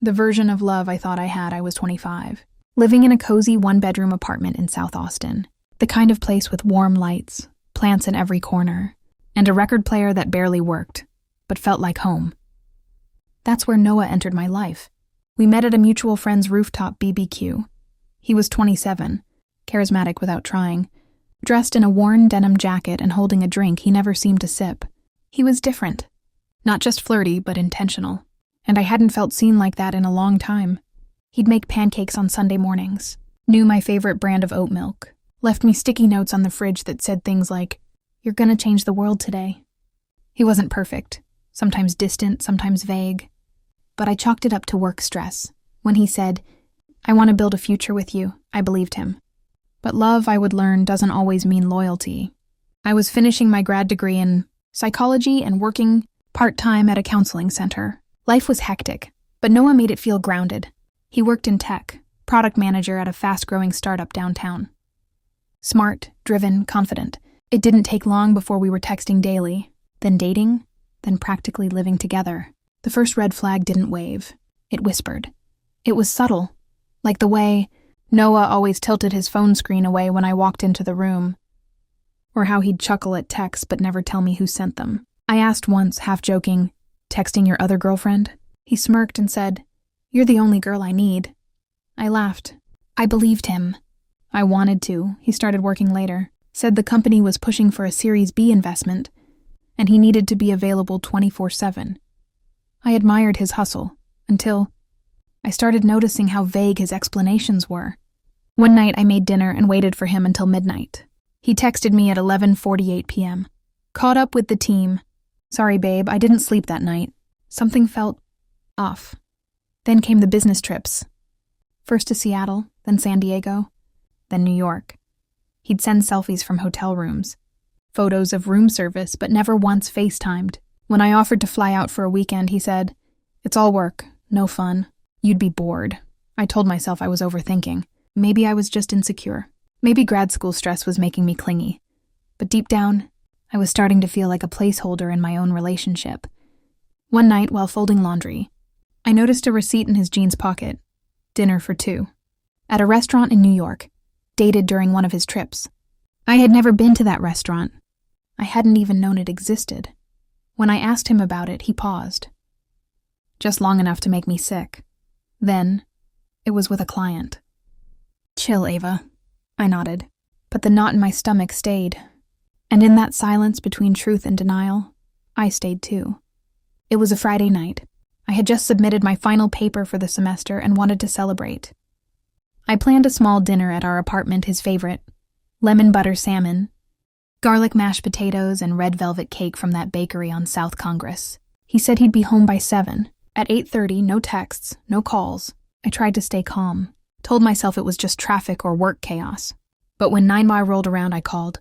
The version of love I thought I was 25. Living in a cozy one-bedroom apartment in South Austin. The kind of place with warm lights, plants in every corner, and a record player that barely worked, but felt like home. That's where Noah entered my life. We met at a mutual friend's rooftop BBQ. He was 27, charismatic without trying, dressed in a worn denim jacket and holding a drink he never seemed to sip. He was different. Not just flirty, but intentional. And I hadn't felt seen like that in a long time. He'd make pancakes on Sunday mornings, knew my favorite brand of oat milk, left me sticky notes on the fridge that said things like, "You're gonna change the world today." He wasn't perfect, sometimes distant, sometimes vague. But I chalked it up to work stress. When he said, "I want to build a future with you," I believed him. But love, I would learn, doesn't always mean loyalty. I was finishing my grad degree in psychology and working part-time at a counseling center. Life was hectic, but Noah made it feel grounded. He worked in tech, product manager at a fast-growing startup downtown. Smart, driven, confident. It didn't take long before we were texting daily, then dating, then practically living together. The first red flag didn't wave. It whispered. It was subtle, like the way Noah always tilted his phone screen away when I walked into the room, or how he'd chuckle at texts but never tell me who sent them. I asked once, half joking, "Texting your other girlfriend?" He smirked and said, "You're the only girl I need." I laughed. I believed him. I wanted to. He started working later, said the company was pushing for a Series B investment, and he needed to be available 24/7. I admired his hustle, until I started noticing how vague his explanations were. One night I made dinner and waited for him until midnight. He texted me at 11:48 p.m. "Caught up with the team. Sorry, babe, I didn't sleep that night." Something felt off. Then came the business trips. First to Seattle, then San Diego, then New York. He'd send selfies from hotel rooms, photos of room service, but never once FaceTimed. When I offered to fly out for a weekend, he said, "It's all work, no fun. You'd be bored." I told myself I was overthinking. Maybe I was just insecure. Maybe grad school stress was making me clingy. But deep down, I was starting to feel like a placeholder in my own relationship. One night, while folding laundry, I noticed a receipt in his jeans pocket. Dinner for two. At a restaurant in New York, dated during one of his trips. I had never been to that restaurant. I hadn't even known it existed. When I asked him about it, he paused. Just long enough to make me sick. Then, it was with a client. "Chill, Ava." I nodded, but the knot in my stomach stayed. And in that silence between truth and denial, I stayed too. It was a Friday night. I had just submitted my final paper for the semester and wanted to celebrate. I planned a small dinner at our apartment, his favorite: lemon butter salmon, garlic mashed potatoes, and red velvet cake from that bakery on South Congress. He said he'd be home by 7. At 8:30, no texts, no calls. I tried to stay calm, told myself it was just traffic or work chaos. But when 9 Mile rolled around, I called.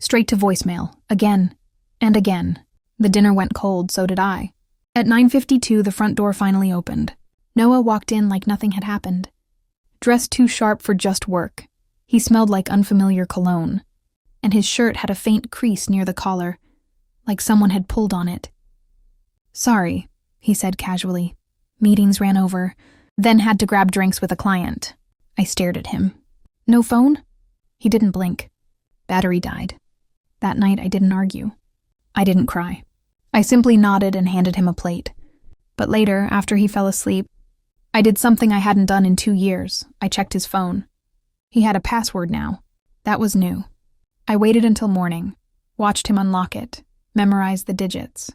Straight to voicemail, again and again. The dinner went cold, so did I. At 9:52, the front door finally opened. Noah walked in like nothing had happened. Dressed too sharp for just work, he smelled like unfamiliar cologne, and his shirt had a faint crease near the collar, like someone had pulled on it. "Sorry," he said casually. "Meetings ran over, then had to grab drinks with a client." I stared at him. "No phone?" He didn't blink. Battery died. That night I didn't argue. I didn't cry. I simply nodded and handed him a plate. But later, after he fell asleep, I did something I hadn't done in 2 years. I checked his phone. He had a password now. That was new. I waited until morning, watched him unlock it, memorized the digits.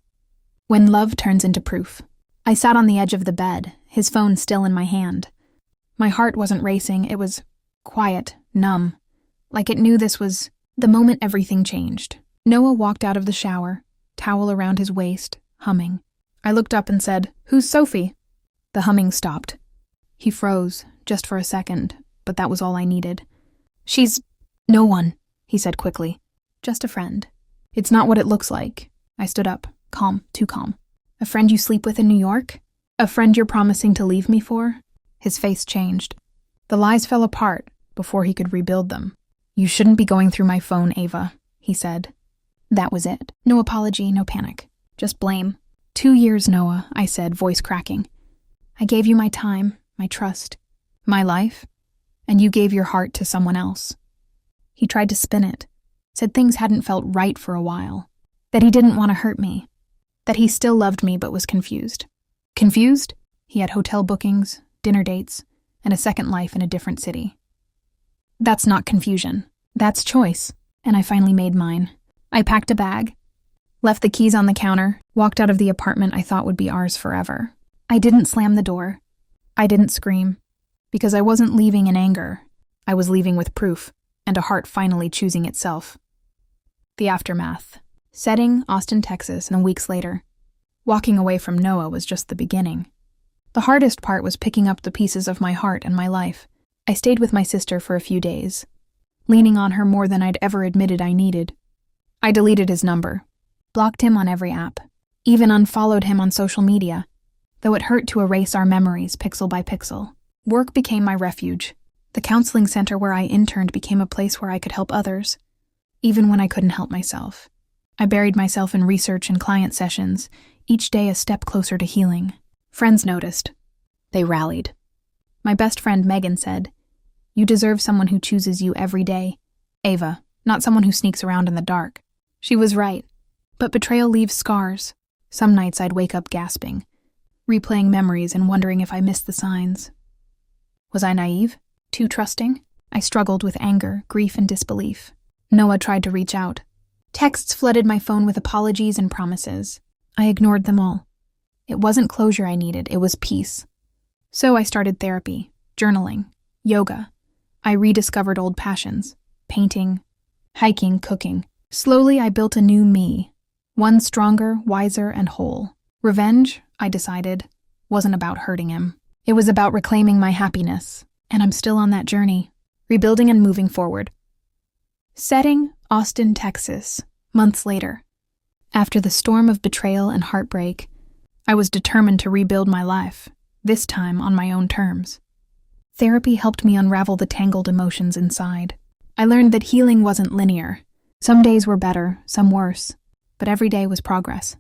When love turns into proof. I sat on the edge of the bed, his phone still in my hand. My heart wasn't racing, it was quiet, numb, like it knew this was the moment everything changed. Noah walked out of the shower, towel around his waist, humming. I looked up and said, "Who's Sophie?" The humming stopped. He froze, just for a second, but that was all I needed. "She's no one," he said quickly. "Just a friend." "It's not what it looks like." I stood up, calm, too calm. "A friend you sleep with in New York? A friend you're promising to leave me for?" His face changed. The lies fell apart before he could rebuild them. "You shouldn't be going through my phone, Ava," he said. That was it. No apology, no panic. Just blame. 2 years, Noah, I said, voice cracking. I gave you my time, my trust, my life, and you gave your heart to someone else. He tried to spin it, said things hadn't felt right for a while, that he didn't want to hurt me, that he still loved me but was confused. Confused? He had hotel bookings, dinner dates, and a second life in a different city. That's not confusion. That's choice. And I finally made mine. I packed a bag, left the keys on the counter, walked out of the apartment I thought would be ours forever. I didn't slam the door. I didn't scream. Because I wasn't leaving in anger. I was leaving with proof, and a heart finally choosing itself. The aftermath. Setting, Austin, Texas, and weeks later. Walking away from Noah was just the beginning. The hardest part was picking up the pieces of my heart and my life. I stayed with my sister for a few days, leaning on her more than I'd ever admitted I needed. I deleted his number, blocked him on every app, even unfollowed him on social media, though it hurt to erase our memories pixel by pixel. Work became my refuge. The counseling center where I interned became a place where I could help others, even when I couldn't help myself. I buried myself in research and client sessions, each day a step closer to healing. Friends noticed. They rallied. My best friend Megan said, "You deserve someone who chooses you every day. Ava, not someone who sneaks around in the dark." She was right. But betrayal leaves scars. Some nights I'd wake up gasping, replaying memories and wondering if I missed the signs. Was I naive? Too trusting? I struggled with anger, grief, and disbelief. Noah tried to reach out. Texts flooded my phone with apologies and promises. I ignored them all. It wasn't closure I needed, it was peace. So I started therapy, journaling, yoga. I rediscovered old passions, painting, hiking, cooking. Slowly I built a new me, one stronger, wiser, and whole. Revenge, I decided, wasn't about hurting him. It was about reclaiming my happiness, and I'm still on that journey, rebuilding and moving forward. Setting, Austin, Texas, months later. After the storm of betrayal and heartbreak, I was determined to rebuild my life, this time on my own terms. Therapy helped me unravel the tangled emotions inside. I learned that healing wasn't linear. Some days were better, some worse, but every day was progress.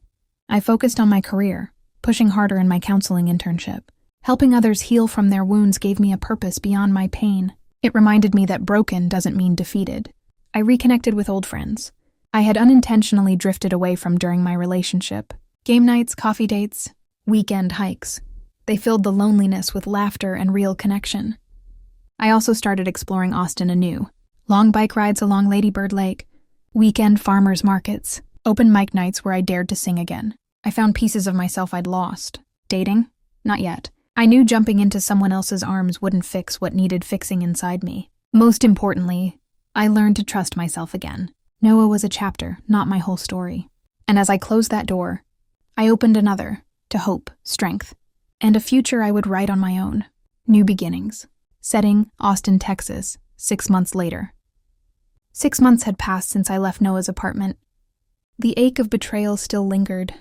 I focused on my career, pushing harder in my counseling internship. Helping others heal from their wounds gave me a purpose beyond my pain. It reminded me that broken doesn't mean defeated. I reconnected with old friends I had unintentionally drifted away from during my relationship. Game nights, coffee dates, weekend hikes. They filled the loneliness with laughter and real connection. I also started exploring Austin anew. Long bike rides along Lady Bird Lake, weekend farmers markets, open mic nights where I dared to sing again. I found pieces of myself I'd lost. Dating? Not yet. I knew jumping into someone else's arms wouldn't fix what needed fixing inside me. Most importantly, I learned to trust myself again. Noah was a chapter, not my whole story. And as I closed that door, I opened another, to hope, strength, and a future I would write on my own. New beginnings. Setting, Austin, Texas, 6 months later. 6 months had passed since I left Noah's apartment. The ache of betrayal still lingered,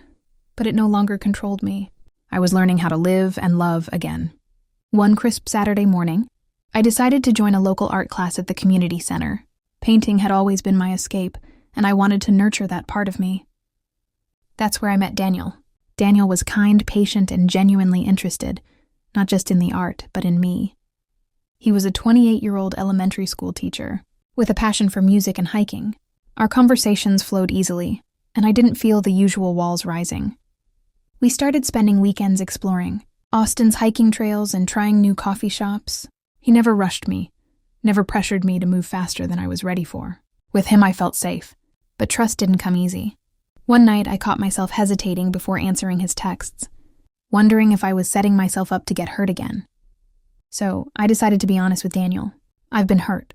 but it no longer controlled me. I was learning how to live and love again. One crisp Saturday morning, I decided to join a local art class at the community center. Painting had always been my escape, and I wanted to nurture that part of me. That's where I met Daniel. Daniel was kind, patient, and genuinely interested, not just in the art, but in me. He was a 28-year-old elementary school teacher, with a passion for music and hiking. Our conversations flowed easily, and I didn't feel the usual walls rising. We started spending weekends exploring Austin's hiking trails and trying new coffee shops. He never rushed me, never pressured me to move faster than I was ready for. With him I felt safe, but trust didn't come easy. One night I caught myself hesitating before answering his texts, wondering if I was setting myself up to get hurt again. So I decided to be honest with Daniel. I've been hurt.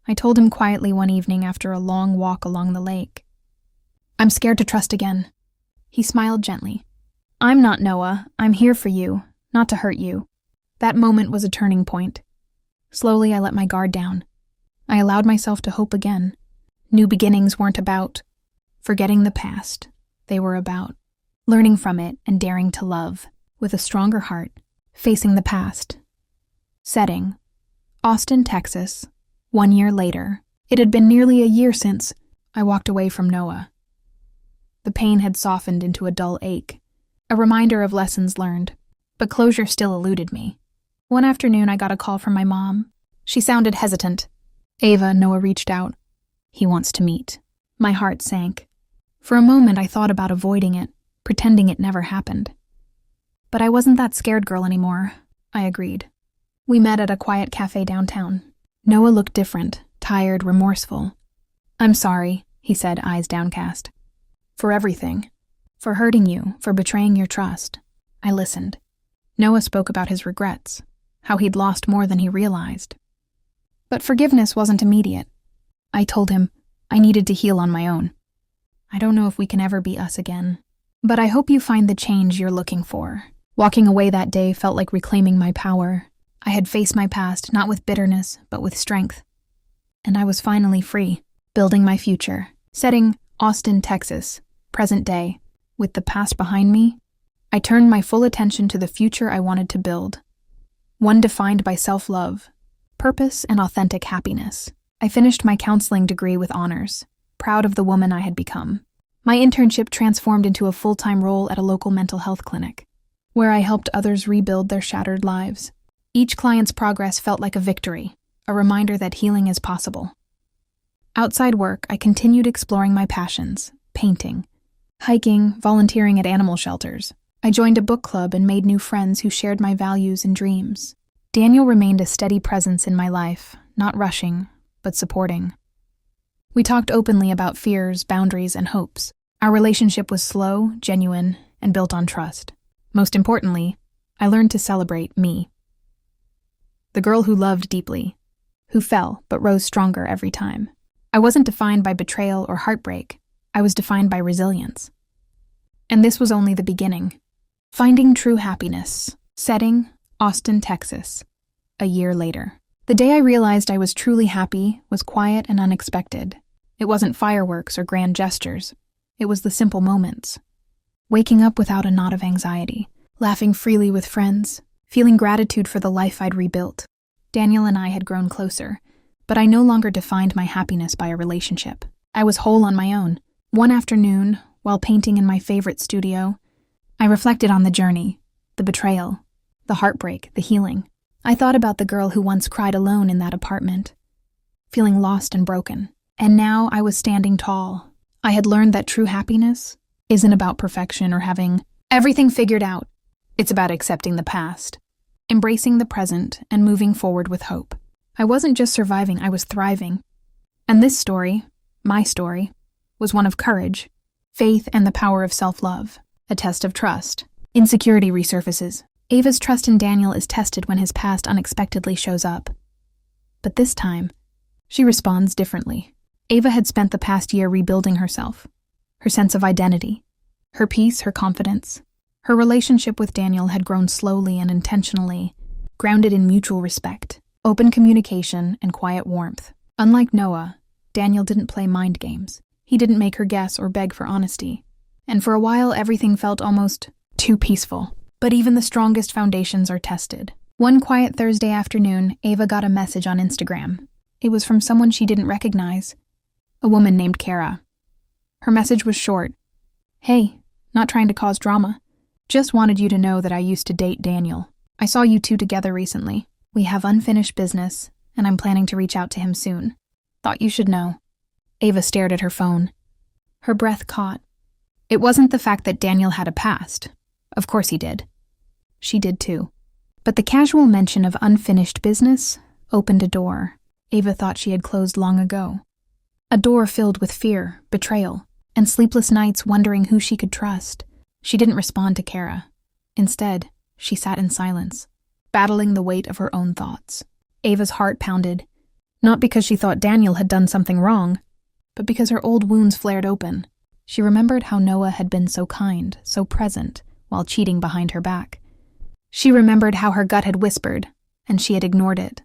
I told him quietly one evening after a long walk along the lake. I'm scared to trust again. He smiled gently. I'm not Noah. I'm here for you, not to hurt you. That moment was a turning point. Slowly I let my guard down. I allowed myself to hope again. New beginnings weren't about forgetting the past. They were about learning from it and daring to love, with a stronger heart, facing the past. Setting, Austin, Texas. 1 year later. It had been nearly a year since I walked away from Noah. The pain had softened into a dull ache, a reminder of lessons learned. but closure still eluded me. One afternoon, I got a call from my mom. She sounded hesitant. "Ava," Noah reached out. "He wants to meet." My heart sank. For a moment, I thought about avoiding it, pretending it never happened. But I wasn't that scared girl anymore. I agreed. We met at a quiet cafe downtown. Noah looked different, tired, remorseful. "I'm sorry," he said, eyes downcast. "For everything. For hurting you, for betraying your trust." I listened. Noah spoke about his regrets, how he'd lost more than he realized. But forgiveness wasn't immediate. I told him I needed to heal on my own. "I don't know if we can ever be us again, but I hope you find the change you're looking for." Walking away that day felt like reclaiming my power. I had faced my past, not with bitterness, but with strength. And I was finally free, building my future, setting Austin, Texas, present day. With the past behind me, I turned my full attention to the future I wanted to build. One defined by self-love, purpose, and authentic happiness. I finished my counseling degree with honors, proud of the woman I had become. My internship transformed into a full-time role at a local mental health clinic, where I helped others rebuild their shattered lives. Each client's progress felt like a victory, a reminder that healing is possible. Outside work, I continued exploring my passions, painting, hiking, volunteering at animal shelters. I joined a book club and made new friends who shared my values and dreams. Daniel remained a steady presence in my life, not rushing, but supporting. We talked openly about fears, boundaries, and hopes. Our relationship was slow, genuine, and built on trust. Most importantly, I learned to celebrate me. The girl who loved deeply, who fell but rose stronger every time. I wasn't defined by betrayal or heartbreak. I was defined by resilience. And this was only the beginning. Finding true happiness. Setting, Austin, Texas. A year later. The day I realized I was truly happy was quiet and unexpected. It wasn't fireworks or grand gestures. It was the simple moments. Waking up without a knot of anxiety, laughing freely with friends, feeling gratitude for the life I'd rebuilt. Daniel and I had grown closer, but I no longer defined my happiness by a relationship. I was whole on my own. One afternoon, while painting in my favorite studio, I reflected on the journey, the betrayal, the heartbreak, the healing. I thought about the girl who once cried alone in that apartment, feeling lost and broken. And now I was standing tall. I had learned that true happiness isn't about perfection or having everything figured out. It's about accepting the past, embracing the present, and moving forward with hope. I wasn't just surviving, I was thriving. And this story, my story, was one of courage, faith, and the power of self-love. A test of trust. Insecurity resurfaces. Ava's trust in Daniel is tested when his past unexpectedly shows up. But this time, she responds differently. Ava had spent the past year rebuilding herself, her sense of identity, her peace, her confidence. Her relationship with Daniel had grown slowly and intentionally, grounded in mutual respect, open communication, and quiet warmth. Unlike Noah, Daniel didn't play mind games. He didn't make her guess or beg for honesty. And for a while, everything felt almost too peaceful. But even the strongest foundations are tested. One quiet Thursday afternoon, Ava got a message on Instagram. It was from someone she didn't recognize, a woman named Kara. Her message was short. "Hey, not trying to cause drama. Just wanted you to know that I used to date Daniel. I saw you two together recently. We have unfinished business, and I'm planning to reach out to him soon. Thought you should know." Ava stared at her phone. Her breath caught. It wasn't the fact that Daniel had a past. Of course he did. She did too. But the casual mention of unfinished business opened a door Ava thought she had closed long ago. A door filled with fear, betrayal, and sleepless nights wondering who she could trust. She didn't respond to Kara. Instead, she sat in silence, battling the weight of her own thoughts. Ava's heart pounded, not because she thought Daniel had done something wrong, but because her old wounds flared open. She remembered how Noah had been so kind, so present, while cheating behind her back. She remembered how her gut had whispered, and she had ignored it.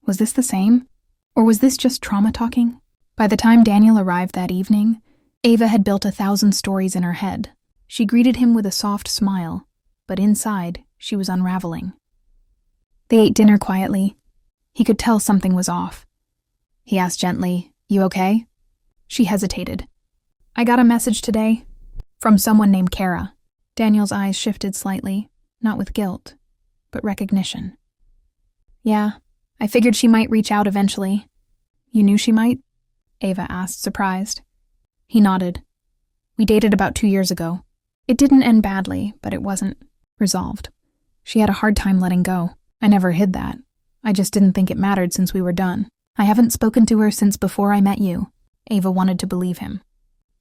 Was this the same? Or was this just trauma talking? By the time Daniel arrived that evening, Ava had built 1,000 stories in her head. She greeted him with a soft smile, but inside, she was unraveling. They ate dinner quietly. He could tell something was off. He asked gently, "You okay?" She hesitated. "I got a message today from someone named Kara." Daniel's eyes shifted slightly. not with guilt, but recognition. Yeah, I figured she might reach out eventually. You knew she might? Ava asked, surprised. He nodded. We dated about 2 years ago. It didn't end badly, but it wasn't resolved. She had a hard time letting go. I never hid that. I just didn't think it mattered since we were done. I haven't spoken to her since before I met you. Ava wanted to believe him.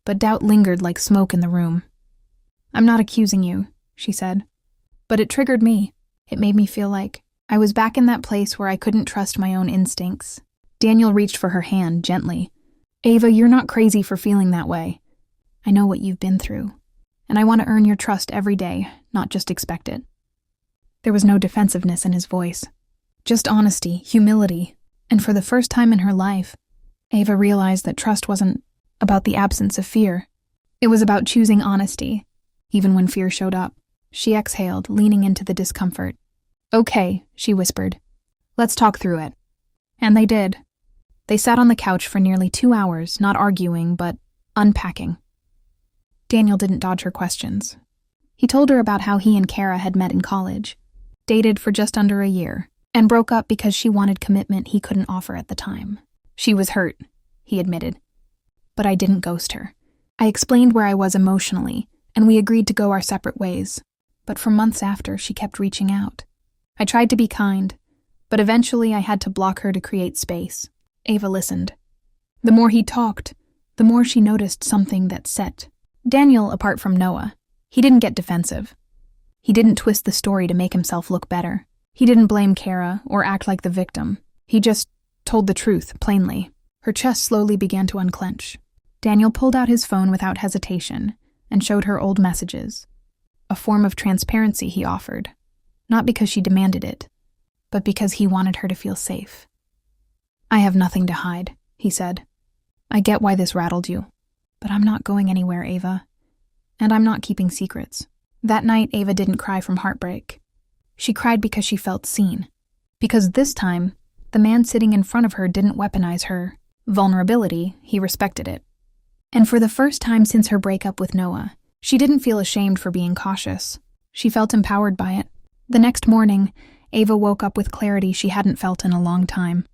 But doubt lingered like smoke in the room. I'm not accusing you, she said. But it triggered me. It made me feel like I was back in that place where I couldn't trust my own instincts. Daniel reached for her hand gently. Ava, you're not crazy for feeling that way. I know what you've been through, and I want to earn your trust every day, not just expect it. There was no defensiveness in his voice. Just honesty, humility, and for the first time in her life, Ava realized that trust wasn't about the absence of fear. It was about choosing honesty, even when fear showed up. She exhaled, leaning into the discomfort. Okay, she whispered. Let's talk through it. And they did. They sat on the couch for nearly 2 hours, not arguing, but unpacking. Daniel didn't dodge her questions. He told her about how he and Kara had met in college, dated for just under a year, and broke up because she wanted commitment he couldn't offer at the time. She was hurt, he admitted. But I didn't ghost her. I explained where I was emotionally, and we agreed to go our separate ways. But for months after, she kept reaching out. I tried to be kind, but eventually I had to block her to create space. Ava listened. The more he talked, the more she noticed something that set. Daniel, apart from Noah, he didn't get defensive. He didn't twist the story to make himself look better. He didn't blame Kara or act like the victim. He just told the truth, plainly. Her chest slowly began to unclench. Daniel pulled out his phone without hesitation and showed her old messages. A form of transparency he offered, not because she demanded it, but because he wanted her to feel safe. I have nothing to hide, he said. I get why this rattled you, but I'm not going anywhere, Ava. And I'm not keeping secrets. That night, Ava didn't cry from heartbreak. She cried because she felt seen. Because this time, the man sitting in front of her didn't weaponize her vulnerability, he respected it. And for the first time since her breakup with Noah, she didn't feel ashamed for being cautious. She felt empowered by it. The next morning, Ava woke up with clarity she hadn't felt in a long time.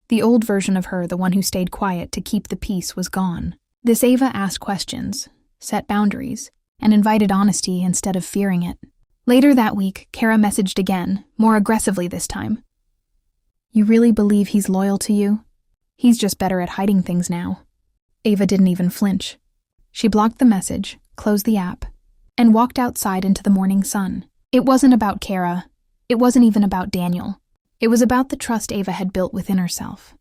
The old version of her, the one who stayed quiet to keep the peace, was gone. This Ava asked questions, set boundaries, and invited honesty instead of fearing it. Later that week, Kara messaged again, more aggressively this time. You really believe he's loyal to you? He's just better at hiding things now. Ava didn't even flinch. She blocked the message, closed the app, and walked outside into the morning sun. It wasn't about Kara. It wasn't even about Daniel. It was about the trust Ava had built within herself.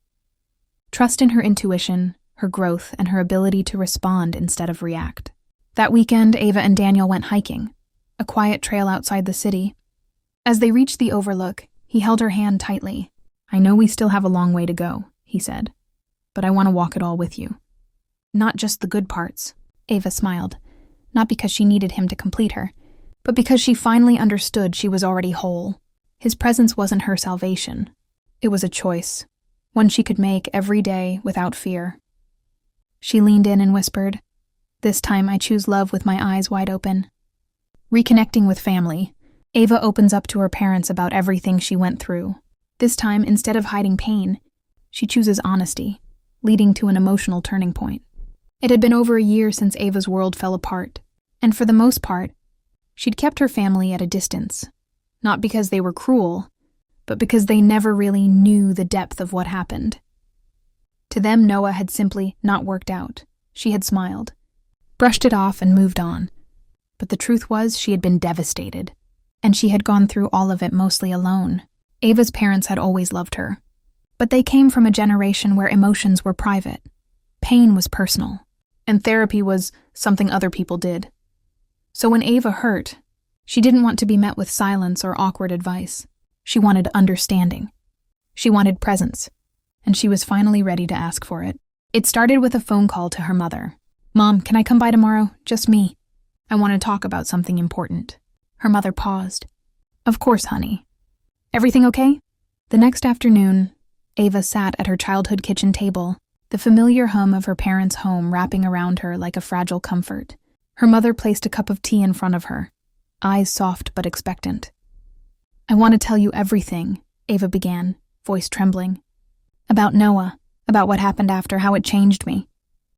Trust in her intuition, her growth, and her ability to respond instead of react. That weekend, Ava and Daniel went hiking, a quiet trail outside the city. As they reached the overlook, he held her hand tightly. I know we still have a long way to go, he said, but I want to walk it all with you. Not just the good parts, Ava smiled, not because she needed him to complete her, but because she finally understood she was already whole. His presence wasn't her salvation. It was a choice, one she could make every day without fear. She leaned in and whispered, This time I choose love with my eyes wide open. Reconnecting with family, Ava opens up to her parents about everything she went through. This time, instead of hiding pain, she chooses honesty, leading to an emotional turning point. It had been over a year since Ava's world fell apart, and for the most part, she'd kept her family at a distance. Not because they were cruel, but because they never really knew the depth of what happened. To them, Noah had simply not worked out. She had smiled, brushed it off, and moved on. But the truth was, she had been devastated, and she had gone through all of it mostly alone. Ava's parents had always loved her, but they came from a generation where emotions were private, pain was personal, and therapy was something other people did. So when Ava hurt, she didn't want to be met with silence or awkward advice. She wanted understanding. She wanted presence, and she was finally ready to ask for it. It started with a phone call to her mother. Mom, can I come by tomorrow? Just me. I want to talk about something important. Her mother paused. Of course, honey. Everything okay? The next afternoon, Ava sat at her childhood kitchen table, the familiar hum of her parents' home wrapping around her like a fragile comfort. Her mother placed a cup of tea in front of her, eyes soft but expectant. "I want to tell you everything," Ava began, voice trembling. "About Noah, about what happened after, how it changed me.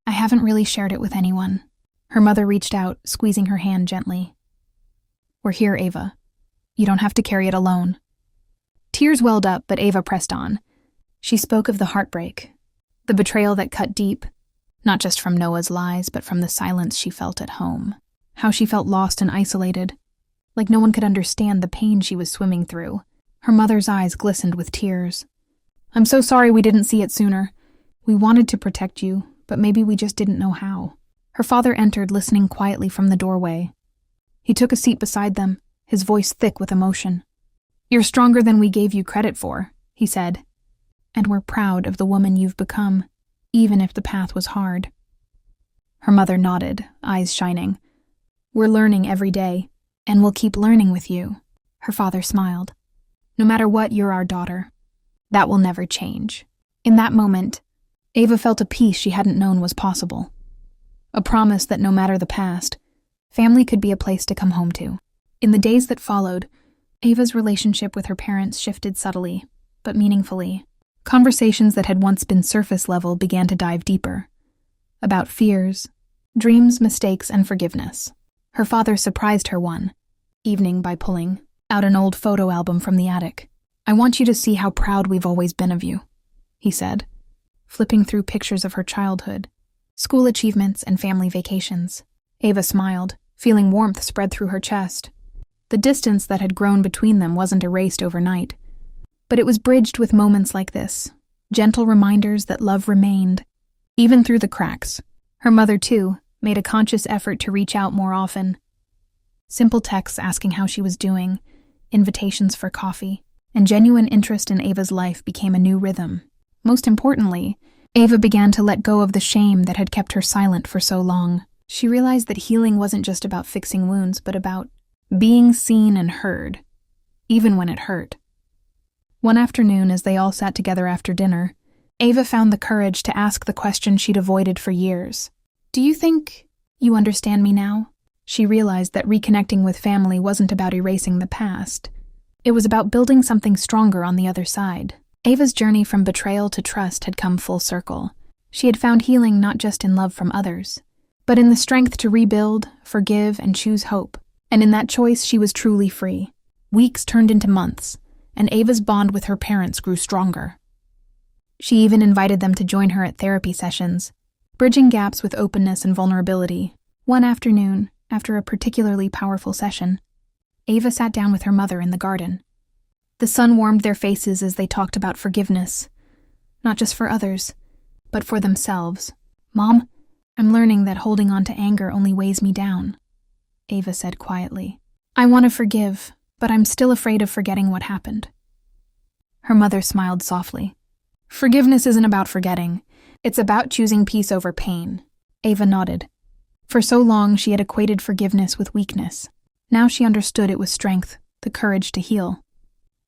I haven't really shared it with anyone." Her mother reached out, squeezing her hand gently. "We're here, Ava. You don't have to carry it alone." Tears welled up, but Ava pressed on. She spoke of the heartbreak, the betrayal that cut deep, not just from Noah's lies, but from the silence she felt at home. How she felt lost and isolated, like no one could understand the pain she was swimming through. Her mother's eyes glistened with tears. "I'm so sorry we didn't see it sooner. We wanted to protect you, but maybe we just didn't know how." Her father entered, listening quietly from the doorway. He took a seat beside them, his voice thick with emotion. "You're stronger than we gave you credit for," he said. "And we're proud of the woman you've become, even if the path was hard." Her mother nodded, eyes shining. "We're learning every day, and we'll keep learning with you." Her father smiled. "No matter what, you're our daughter. That will never change." In that moment, Ava felt a peace she hadn't known was possible. A promise that no matter the past, family could be a place to come home to. In the days that followed, Ava's relationship with her parents shifted subtly, but meaningfully. Conversations that had once been surface level began to dive deeper. About fears, dreams, mistakes, and forgiveness. Her father surprised her one evening by pulling out an old photo album from the attic. "I want you to see how proud we've always been of you," he said, flipping through pictures of her childhood, school achievements, and family vacations. Ava smiled, feeling warmth spread through her chest. The distance that had grown between them wasn't erased overnight, but it was bridged with moments like this, gentle reminders that love remained, even through the cracks. Her mother, too, made a conscious effort to reach out more often. Simple texts asking how she was doing, invitations for coffee, and genuine interest in Ava's life became a new rhythm. Most importantly, Ava began to let go of the shame that had kept her silent for so long. She realized that healing wasn't just about fixing wounds, but about being seen and heard, even when it hurt. One afternoon, as they all sat together after dinner, Ava found the courage to ask the question she'd avoided for years. "Do you think you understand me now?" She realized that reconnecting with family wasn't about erasing the past. It was about building something stronger on the other side. Ava's journey from betrayal to trust had come full circle. She had found healing not just in love from others, but in the strength to rebuild, forgive, and choose hope. And in that choice, she was truly free. Weeks turned into months, and Ava's bond with her parents grew stronger. She even invited them to join her at therapy sessions, bridging gaps with openness and vulnerability. One afternoon, after a particularly powerful session, Ava sat down with her mother in the garden. The sun warmed their faces as they talked about forgiveness, not just for others, but for themselves. "Mom, I'm learning that holding on to anger only weighs me down," Ava said quietly. "I want to forgive, but I'm still afraid of forgetting what happened." Her mother smiled softly. "Forgiveness isn't about forgetting. It's about choosing peace over pain." Ava nodded. For so long, she had equated forgiveness with weakness. Now she understood it was strength, the courage to heal.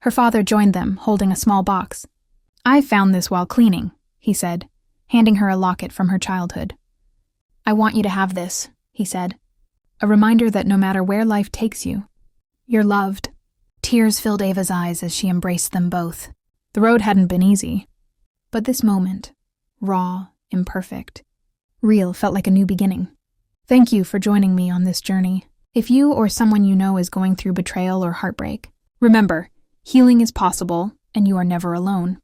Her father joined them, holding a small box. "I found this while cleaning," he said, handing her a locket from her childhood. "I want you to have this," he said. A reminder that no matter where life takes you, you're loved. Tears filled Ava's eyes as she embraced them both. The road hadn't been easy, but this moment, raw, imperfect, real, felt like a new beginning. Thank you for joining me on this journey. If you or someone you know is going through betrayal or heartbreak, remember, healing is possible and you are never alone.